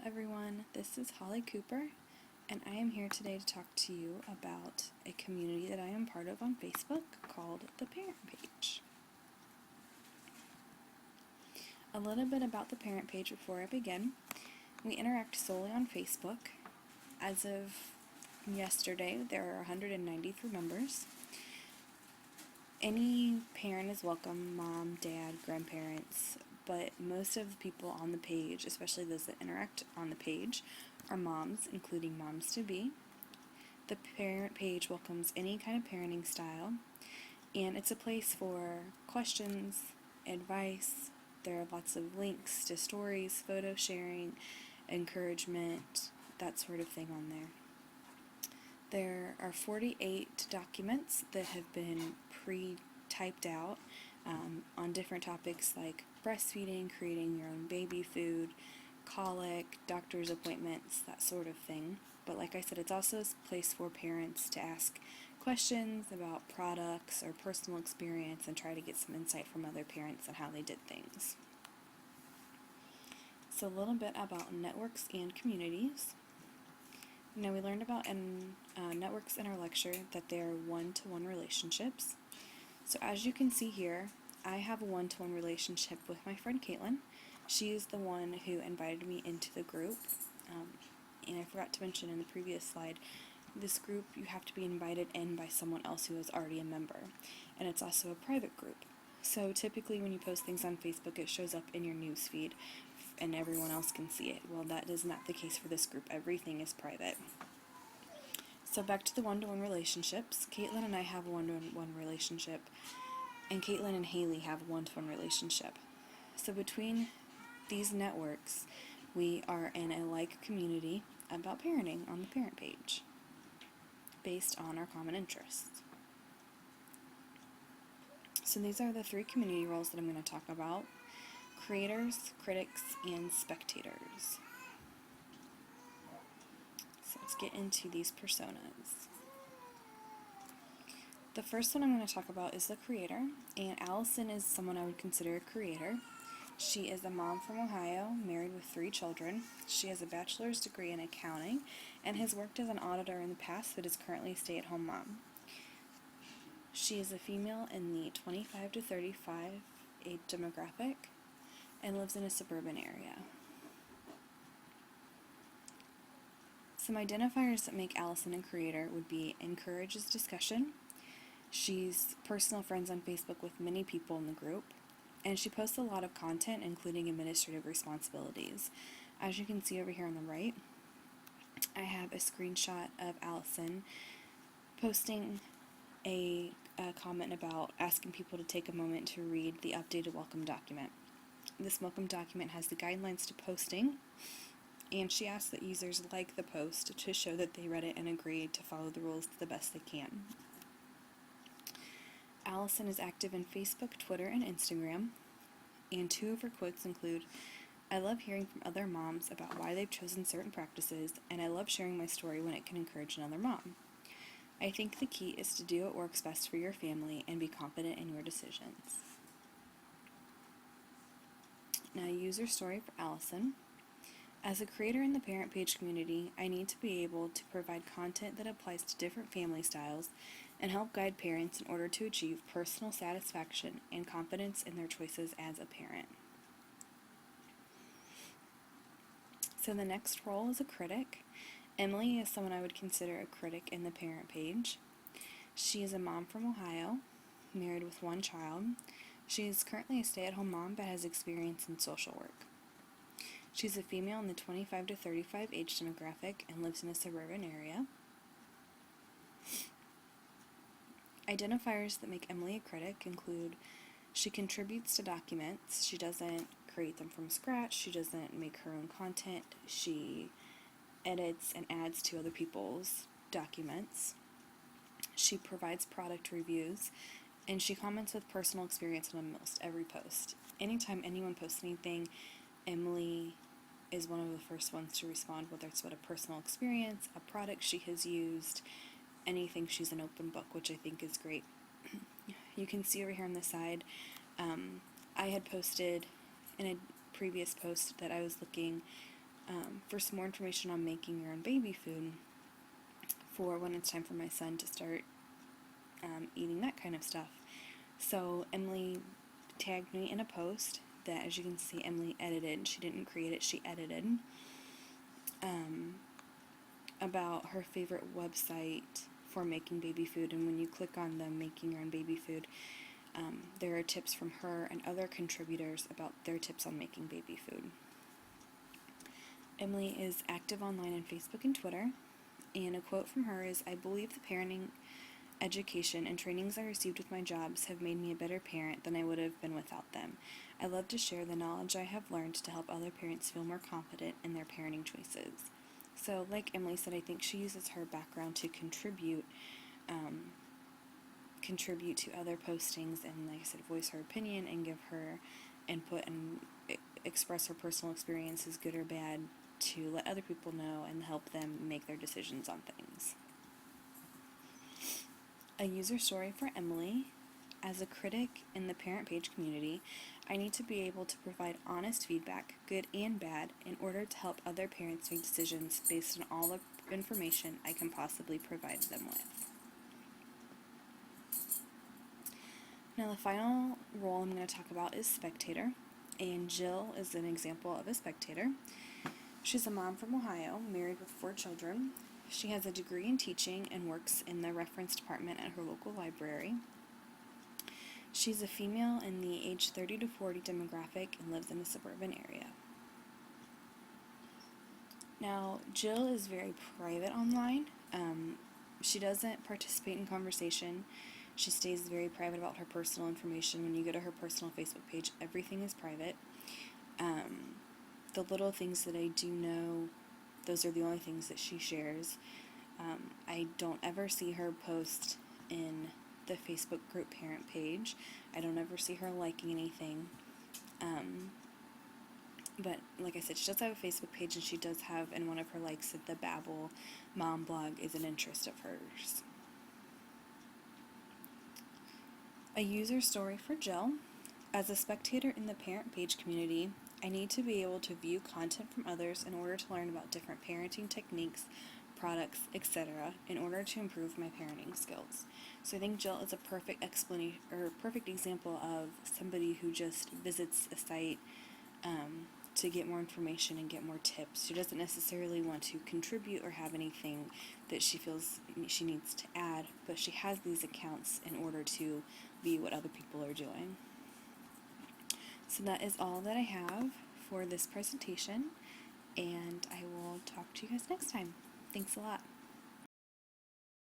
everyone, this is Holly Cooper, and I am here today to talk to you about a community that I am part of on Facebook called The Parent Page. A little bit about The Parent Page before I begin. We interact solely on Facebook. As of yesterday, there are 193 members. Any parent is welcome, mom, dad, grandparents, but most of the people on the page, especially those that interact on the page, are moms, including moms-to-be. The Parent Page welcomes any kind of parenting style, and it's a place for questions, advice. There are lots of links to stories, photo sharing, encouragement, that sort of thing on there. There are 48 documents that have been pre-typed out on different topics like breastfeeding, creating your own baby food, colic, doctor's appointments, that sort of thing. But like I said, it's also a place for parents to ask questions about products or personal experience and try to get some insight from other parents on how they did things. So a little bit about networks and communities. Now, we learned about networks in our lecture that they are one-to-one relationships. So as you can see here, I have a one-to-one relationship with my friend Caitlin. She is the one who invited me into the group. And I forgot to mention in the previous slide, this group you have to be invited in by someone else who is already a member. And it's also a private group. So typically when you post things on Facebook, it shows up in your news feed and everyone else can see it. Well, that is not the case for this group. Everything is private. So back to the one-to-one relationships. Caitlin and I have a one-to-one relationship, and Caitlin and Haley have a one-to-one relationship. So between these networks, we are in a like community about parenting on the Parent Page, based on our common interests. So these are the three community roles that I'm going to talk about: creators, critics, and spectators. So let's get into these personas. The first one I'm going to talk about is the creator, and Allison is someone I would consider a creator. She is a mom from Ohio, married with 3 children. She has a bachelor's degree in accounting and has worked as an auditor in the past, but is currently a stay-at-home mom. She is a female in the 25 to 35 age demographic and lives in a suburban area. Some identifiers that make Allison a creator would be encourages discussion. She's personal friends on Facebook with many people in the group, and she posts a lot of content, including administrative responsibilities. As you can see over here on the right, I have a screenshot of Allison posting a comment about asking people to take a moment to read the updated welcome document. This welcome document has the guidelines to posting, and she asks that users like the post to show that they read it and agreed to follow the rules to the best they can. Allison is active in Facebook, Twitter, and Instagram, and 2 of her quotes include, "I love hearing from other moms about why they've chosen certain practices, and I love sharing my story when it can encourage another mom. I think the key is to do what works best for your family and be confident in your decisions." Now, user story for Allison. As a creator in the Parent Page community, I need to be able to provide content that applies to different family styles and help guide parents in order to achieve personal satisfaction and confidence in their choices as a parent. So the next role is a critic. Emily is someone I would consider a critic in the Parent Page. She is a mom from Ohio, married with 1 child. She is currently a stay-at-home mom but has experience in social work. She's a female in the 25 to 35 age demographic and lives in a suburban area. Identifiers that make Emily a critic include she contributes to documents. She doesn't create them from scratch. She doesn't make her own content. She edits and adds to other people's documents. She provides product reviews, and she comments with personal experience on almost every post. Anytime anyone posts anything, Emily is one of the first ones to respond, whether it's about a personal experience, a product she has used, anything. She's an open book, which I think is great. You can see over here on the side, I had posted in a previous post that I was looking for some more information on making your own baby food for when it's time for my son to start eating that kind of stuff. So Emily tagged me in a post that, as you can see, Emily edited. She didn't create it, she edited, about her favorite website for making baby food. And when you click on the Making Your Own Baby Food, there are tips from her and other contributors about their tips on making baby food. Emily is active online on Facebook and Twitter, and a quote from her is, "I believe the parenting education and trainings I received with my jobs have made me a better parent than I would have been without them. I love to share the knowledge I have learned to help other parents feel more confident in their parenting choices." So, like Emily said, I think she uses her background to contribute to other postings, and, like I said, voice her opinion and give her input and express her personal experiences, good or bad, to let other people know and help them make their decisions on things. A user story for Emily. As a critic in the parent page community, I need to be able to provide honest feedback, good and bad, in order to help other parents make decisions based on all the information I can possibly provide them with. Now, the final role I'm going to talk about is spectator, and Jill is an example of a spectator. She's a mom from Ohio, married with 4 children. She has a degree in teaching and works in the reference department at her local library. She's a female in the age 30 to 40 demographic and lives in a suburban area. Now, Jill is very private online. She doesn't participate in conversation. She stays very private about her personal information. When you go to her personal Facebook page, everything is private. The little things that I do know, those are the only things that she shares. I don't ever see her post in the Facebook group parent page. I don't ever see her liking anything. But like I said, she does have a Facebook page, and she does have, in one of her likes, that the Babel Mom blog is an interest of hers. A user story for Jill. As a spectator in the parent page community, I need to be able to view content from others in order to learn about different parenting techniques, products, etc., in order to improve my parenting skills. So I think Jill is a perfect example of somebody who just visits a site to get more information and get more tips. She doesn't necessarily want to contribute or have anything that she feels she needs to add, but she has these accounts in order to be what other people are doing. So that is all that I have for this presentation, and I will talk to you guys next time. Thanks a lot.